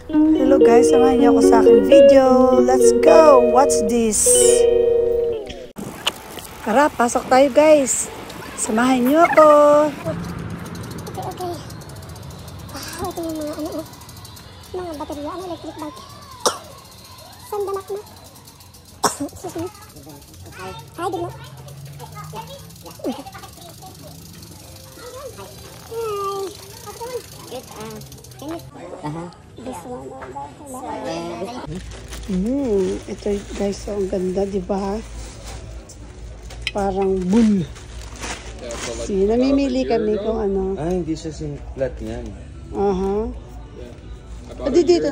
Hello guys, samahan niyo ako sa aking video. Let's go! What's this? Tara, pasok tayo guys. Samahan niyo ako. Okay. Ito yung mga baterya, electric bike. Sandanak na. Excuse me. Hi, Digno. Ito guys, ang ganda, di ba? Parang bull. See, namimili kami kung ano. Hindi siya flat yan. Dito.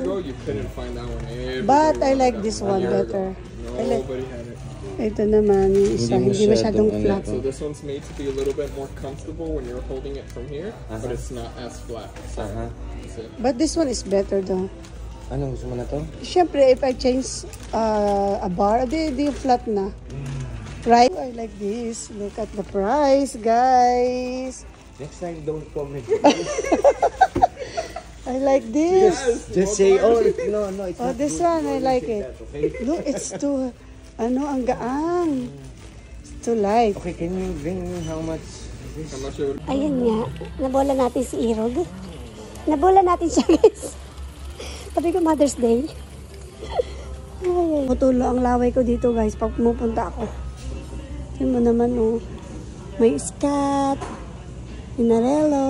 But I like this one better. Nobody had it. Ito naman, yung isa, hindi masyadong flat. So this one's made to be a little bit more comfortable when you're holding it from here, but it's not as flat. So that's it. But this one is better though. Ano, gusto mo na to? Siyempre, if I change a bar, di flat na. Right? I like this. Look at the price, guys. Next time, don't comment. I like this. Just say, no, it's not This good. one, I like it. Look, it's too, ang gaang. It's too light. Okay, can you bring me how much is this? I'm not sure. Ayun nga, nabola natin si Irog. Nabola natin siya guys. Sabi ko Mother's Day. Tutulo ang laway ko dito guys pag pumupunta ako. Tingnan mo naman oh. May scat. Pinarello.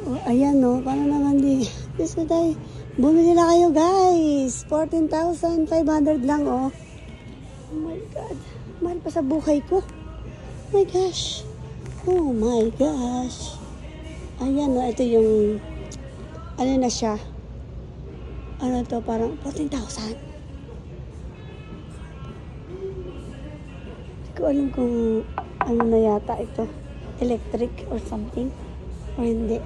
Oh, ayan oh. Paano naman di? This day. Bumili na kayo guys. 14,500 lang oh. Oh my God. Mahal pa sa buhay ko. Oh my gosh. Oh my gosh. Ayan oh. Ito yung ano na siya. Ano to, parang 14,000. Hindi ko alam kung ano na yata ito. Electric or something. Or hindi.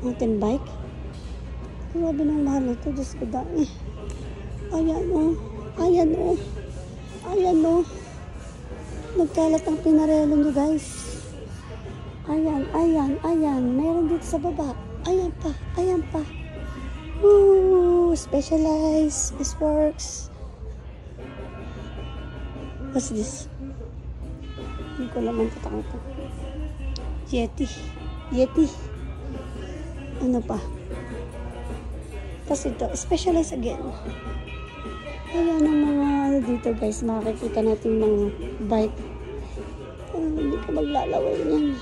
Mountain bike. Grabe nang mahal ito. Diyos ko dami. Ayan o. Ayan o. Ayan o. Nagkalat ang pinarelo nyo guys. Ayan. Ayan. Ayan. Meron dito sa baba. Ayan pa. Ayan pa. Ooh, Specialized. This works. What's this? Hindi ko naman tatang ito. Yeti. Yeti. Ano pa? Tapos ito, Specialized again. Ayan ang mga ano dito guys. Makikita natin mga bike. Hindi ka maglalaway niyan.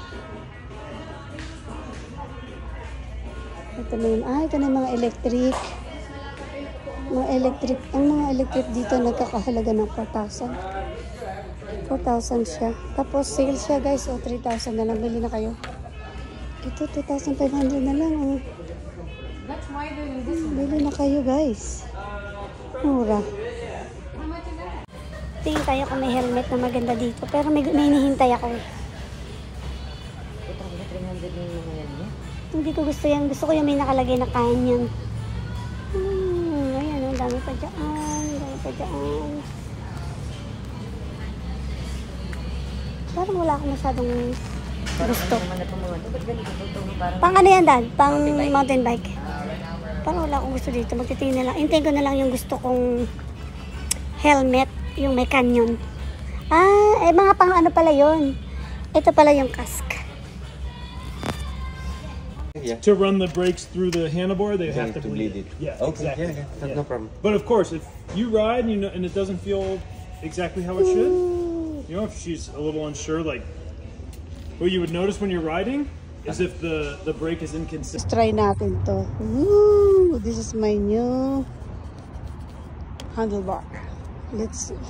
Ito na yun. Ito na yung mga electric. Ang mga electric dito nagkakahalaga ng 4,000. 4,000 siya. Tapos sale siya guys. 3,000 na lang. Bili na kayo. Ito 2,500 na lang. Bili na kayo guys. Mura. Tingin tayo kung may helmet na maganda dito. Pero may hinihintay ako eh. Hindi ko gusto yan. Gusto ko yung may nakalagay na kanyan. Ayan, ang dami pa dyan. Ang dami pa dyan. Parang wala akong masyadong gusto. Pang ano yan, Dad? Pang mountain bike. Parang wala akong gusto dito. Magtitingin na lang. Hintayin ko na lang yung gusto kong helmet. Yung may canyon. Mga pang ano pala yun. Ito pala yung cask. Yeah. To run the brakes through the handlebar, they have to bleed it. Yeah, Okay, exactly. yeah. No problem. But of course, if you ride and it doesn't feel exactly how it should, you know, if she's a little unsure, like what you would notice when you're riding is if the brake is inconsistent. Let's try natin to. Woo! This is my new handlebar. Let's see.